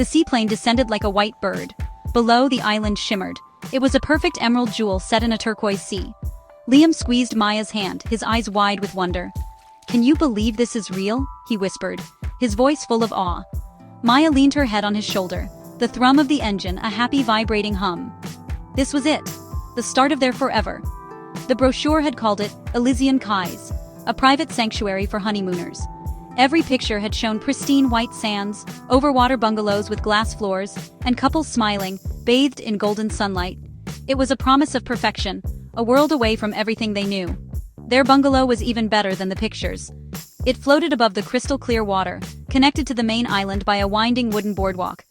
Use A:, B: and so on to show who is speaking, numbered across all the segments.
A: The seaplane descended like a white bird. Below, the island shimmered. It was a perfect emerald jewel set in a turquoise sea. Liam squeezed Maya's hand, his eyes wide with wonder. "Can you believe this is real?" he whispered, his voice full of awe. Maya leaned her head on his shoulder, the thrum of the engine a happy vibrating hum. This was it, the start of their forever. The brochure had called it Elysian Cais, a private sanctuary for honeymooners. Every picture had shown pristine white sands, overwater bungalows with glass floors, and couples smiling, bathed in golden sunlight. It was a promise of perfection, a world away from everything they knew. Their bungalow was even better than the pictures. It floated above the crystal-clear water, connected to the main island by a winding wooden boardwalk.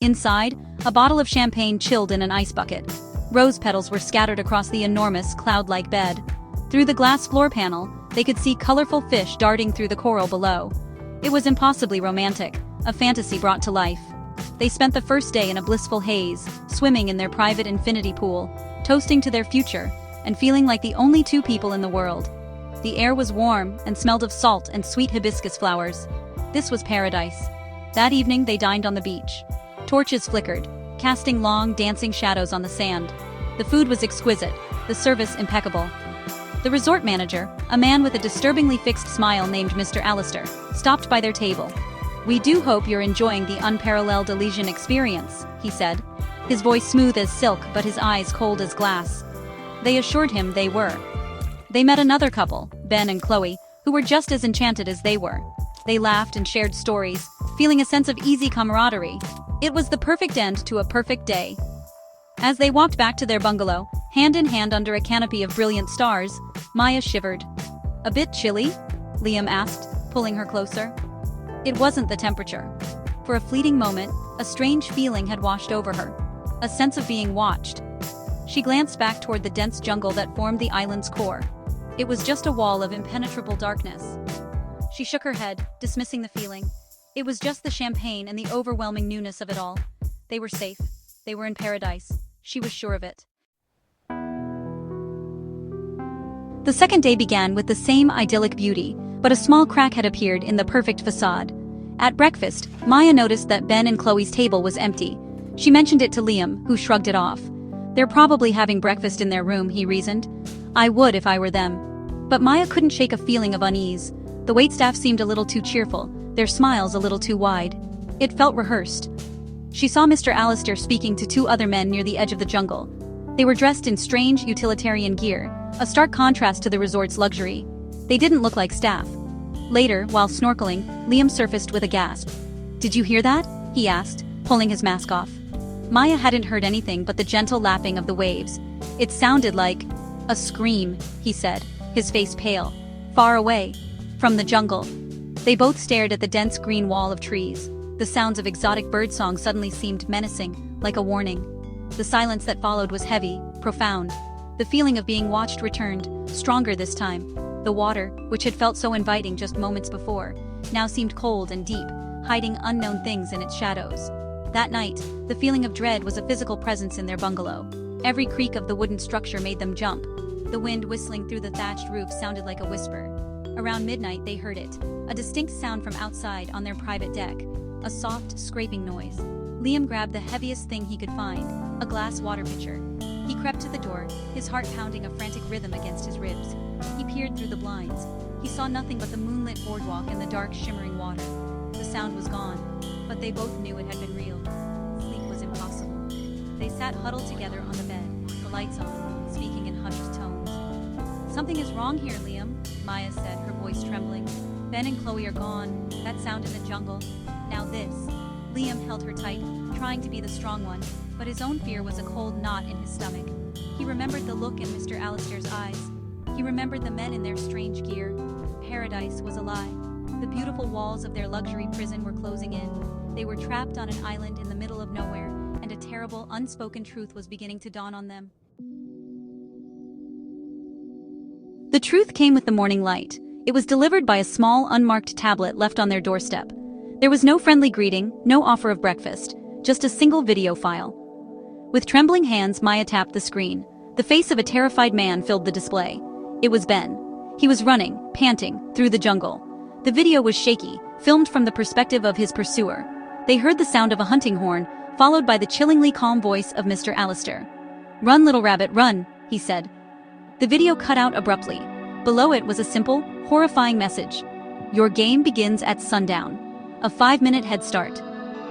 A: Inside, a bottle of champagne chilled in an ice bucket. Rose petals were scattered across the enormous, cloud-like bed. Through the glass floor panel, they could see colorful fish darting through the coral below. It was impossibly romantic, a fantasy brought to life. They spent the first day in a blissful haze, swimming in their private infinity pool, toasting to their future, and feeling like the only two people in the world. The air was warm and smelled of salt and sweet hibiscus flowers. This was paradise. That evening they dined on the beach. Torches flickered, casting long, dancing shadows on the sand. The food was exquisite, the service impeccable. The resort manager, a man with a disturbingly fixed smile named Mr. Allister, stopped by their table. "We do hope you're enjoying the unparalleled Elysian experience," he said, his voice smooth as silk but his eyes cold as glass. They assured him they were. They met another couple, Ben and Chloe, who were just as enchanted as they were. They laughed and shared stories, feeling a sense of easy camaraderie. It was the perfect end to a perfect day. As they walked back to their bungalow, hand in hand under a canopy of brilliant stars, Maya shivered. "A bit chilly?" Liam asked, pulling her closer. It wasn't the temperature. For a fleeting moment, a strange feeling had washed over her. A sense of being watched. She glanced back toward the dense jungle that formed the island's core. It was just a wall of impenetrable darkness. She shook her head, dismissing the feeling. It was just the champagne and the overwhelming newness of it all. They were safe. They were in paradise. She was sure of it. The second day began with the same idyllic beauty, but a small crack had appeared in the perfect facade. At breakfast, Maya noticed that Ben and Chloe's table was empty. She mentioned it to Liam, who shrugged it off. "They're probably having breakfast in their room," he reasoned. "I would if I were them." But Maya couldn't shake a feeling of unease. The waitstaff seemed a little too cheerful, their smiles a little too wide. It felt rehearsed. She saw Mr. Allister speaking to two other men near the edge of the jungle. They were dressed in strange utilitarian gear, a stark contrast to the resort's luxury. They didn't look like staff. Later, while snorkeling, Liam surfaced with a gasp. "Did you hear that?" he asked, pulling his mask off. Maya hadn't heard anything but the gentle lapping of the waves. "It sounded like a scream," he said, his face pale. "Far away. From the jungle." They both stared at the dense green wall of trees. The sounds of exotic birdsong suddenly seemed menacing, like a warning. The silence that followed was heavy, profound. The feeling of being watched returned, stronger this time. The water, which had felt so inviting just moments before, now seemed cold and deep, hiding unknown things in its shadows. That night, the feeling of dread was a physical presence in their bungalow. Every creak of the wooden structure made them jump. The wind whistling through the thatched roof sounded like a whisper. Around midnight they heard it, a distinct sound from outside on their private deck, a soft, scraping noise. Liam grabbed the heaviest thing he could find, a glass water pitcher. He crept to the door, his heart pounding a frantic rhythm against his ribs. He peered through the blinds. He saw nothing but the moonlit boardwalk and the dark, shimmering water. The sound was gone, but they both knew it had been real. Sleep was impossible. They sat huddled together on the bed, the lights on, speaking in hushed tones. "Something is wrong here, Liam," Maya said, her voice trembling. "Ben and Chloe are gone, that sound in the jungle. Now this." Liam held her tight, trying to be the strong one, but his own fear was a cold knot in his stomach. He remembered the look in Mr. Allister's eyes. He remembered the men in their strange gear. Paradise was a lie. The beautiful walls of their luxury prison were closing in. They were trapped on an island in the middle of nowhere, and a terrible, unspoken truth was beginning to dawn on them. The truth came with the morning light. It was delivered by a small, unmarked tablet left on their doorstep. There was no friendly greeting, no offer of breakfast, just a single video file. With trembling hands, Maya tapped the screen. The face of a terrified man filled the display. It was Ben. He was running, panting, through the jungle. The video was shaky, filmed from the perspective of his pursuer. They heard the sound of a hunting horn, followed by the chillingly calm voice of Mr. Allister. "Run, little rabbit, run," he said. The video cut out abruptly. Below it was a simple, horrifying message. "Your game begins at sundown." A 5-minute head start.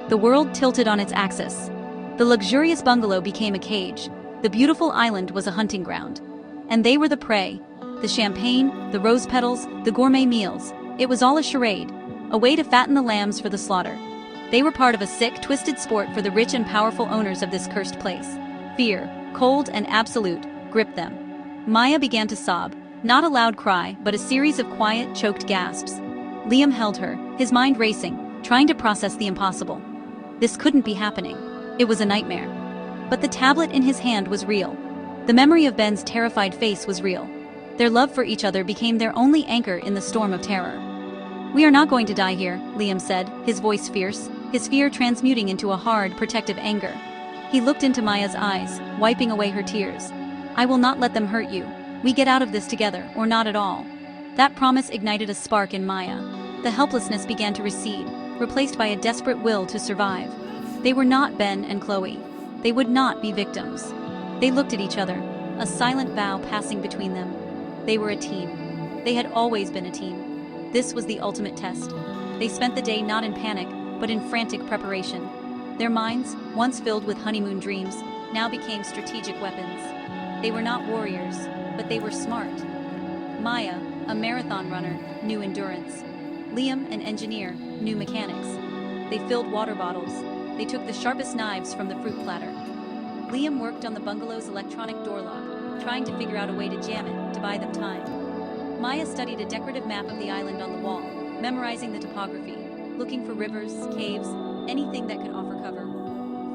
A: The world tilted on its axis. The luxurious bungalow became a cage. The beautiful island was a hunting ground. And they were the prey. The champagne, the rose petals, the gourmet meals. It was all a charade, a way to fatten the lambs for the slaughter. They were part of a sick, twisted sport for the rich and powerful owners of this cursed place. Fear, cold and absolute, gripped them. Maya began to sob, not a loud cry, but a series of quiet, choked gasps. Liam held her, his mind racing, trying to process the impossible. This couldn't be happening. It was a nightmare. But the tablet in his hand was real. The memory of Ben's terrified face was real. Their love for each other became their only anchor in the storm of terror. "We are not going to die here," Liam said, his voice fierce, his fear transmuting into a hard, protective anger. He looked into Maya's eyes, wiping away her tears. "I will not let them hurt you. We get out of this together, or not at all." That promise ignited a spark in Maya. The helplessness began to recede, replaced by a desperate will to survive. They were not Ben and Chloe. They would not be victims. They looked at each other, a silent vow passing between them. They were a team. They had always been a team. This was the ultimate test. They spent the day not in panic, but in frantic preparation. Their minds, once filled with honeymoon dreams, now became strategic weapons. They were not warriors, but they were smart. Maya, a marathon runner, knew endurance. Liam, an engineer, knew mechanics. They filled water bottles. They took the sharpest knives from the fruit platter. Liam worked on the bungalow's electronic door lock, trying to figure out a way to jam it, to buy them time. Maya studied a decorative map of the island on the wall, memorizing the topography, looking for rivers, caves, anything that could offer cover.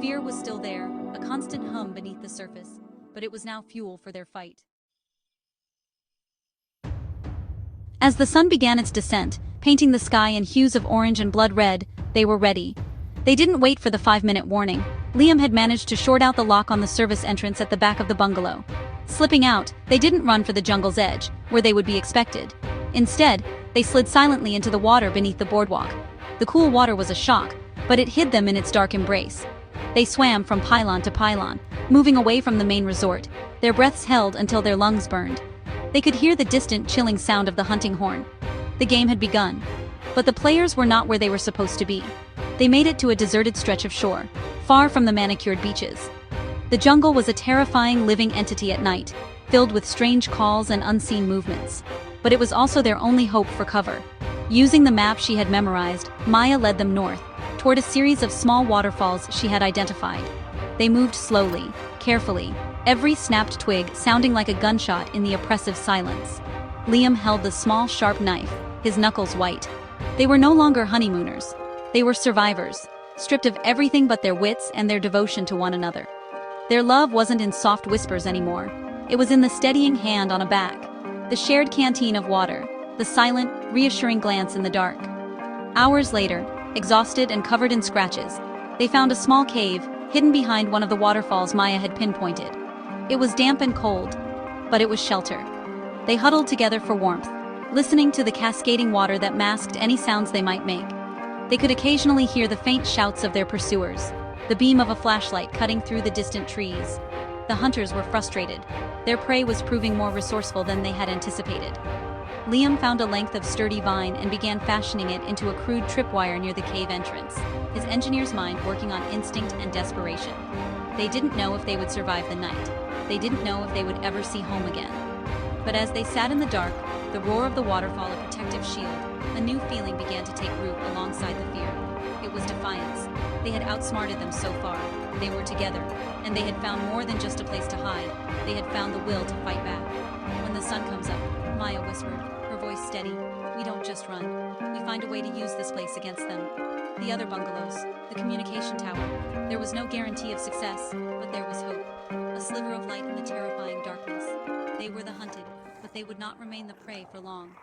A: Fear was still there, a constant hum beneath the surface, but it was now fuel for their fight. As the sun began its descent, painting the sky in hues of orange and blood red, they were ready. They didn't wait for the 5-minute warning. Liam had managed to short out the lock on the service entrance at the back of the bungalow. Slipping out, they didn't run for the jungle's edge, where they would be expected. Instead, they slid silently into the water beneath the boardwalk. The cool water was a shock, but it hid them in its dark embrace. They swam from pylon to pylon, moving away from the main resort, their breaths held until their lungs burned. They could hear the distant, chilling sound of the hunting horn. The game had begun. But the players were not where they were supposed to be. They made it to a deserted stretch of shore, far from the manicured beaches. The jungle was a terrifying living entity at night, filled with strange calls and unseen movements. But it was also their only hope for cover. Using the map she had memorized, Maya led them north, toward a series of small waterfalls she had identified. They moved slowly, carefully, every snapped twig sounding like a gunshot in the oppressive silence. Liam held the small, sharp knife, his knuckles white. They were no longer honeymooners. They were survivors, stripped of everything but their wits and their devotion to one another. Their love wasn't in soft whispers anymore. It was in the steadying hand on a back, the shared canteen of water, the silent, reassuring glance in the dark. Hours later, exhausted and covered in scratches, they found a small cave hidden behind one of the waterfalls Maya had pinpointed. It was damp and cold, but it was shelter. They huddled together for warmth, listening to the cascading water that masked any sounds they might make. They could occasionally hear the faint shouts of their pursuers, the beam of a flashlight cutting through the distant trees. The hunters were frustrated. Their prey was proving more resourceful than they had anticipated. Liam found a length of sturdy vine and began fashioning it into a crude tripwire near the cave entrance, his engineer's mind working on instinct and desperation. They didn't know if they would survive the night. They didn't know if they would ever see home again. But as they sat in the dark, the roar of the waterfall a protective shield, a new feeling began to take root alongside the fear. It was defiance. They had outsmarted them so far. They were together, and they had found more than just a place to hide. They had found the will to fight back. When the sun comes up, Maya whispered, her voice steady, "We don't just run. We find a way to use this place against them." The other bungalows, the communication tower. There was no guarantee of success, but there was hope. A sliver of light in the terrifying darkness. They were the hunted, but they would not remain the prey for long.